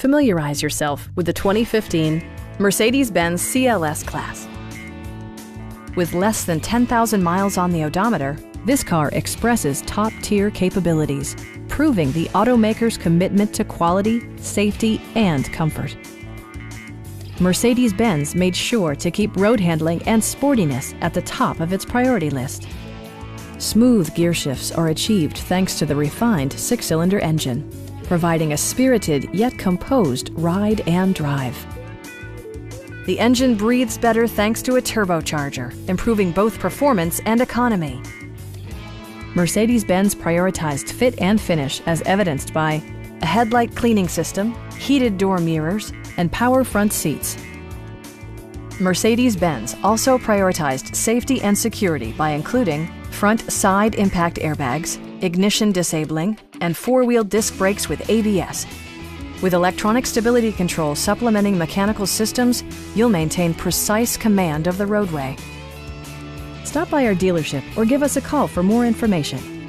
Familiarize yourself with the 2015 Mercedes-Benz CLS-Class. With less than 10,000 miles on the odometer, this car expresses top-tier capabilities, proving the automaker's commitment to quality, safety, and comfort. Mercedes-Benz made sure to keep road handling and sportiness at the top of its priority list. Smooth gear shifts are achieved thanks to the refined 6-cylinder engine, providing a spirited yet composed ride and drive. The engine breathes better thanks to a turbocharger, improving both performance and economy. Mercedes-Benz prioritized fit and finish as evidenced by a headlight cleaning system, heated door mirrors, and power front seats. Mercedes-Benz also prioritized safety and security by including front side impact airbags, ignition disabling, and 4-wheel disc brakes with ABS. With electronic stability control supplementing mechanical systems, you'll maintain precise command of the roadway. Stop by our dealership or give us a call for more information.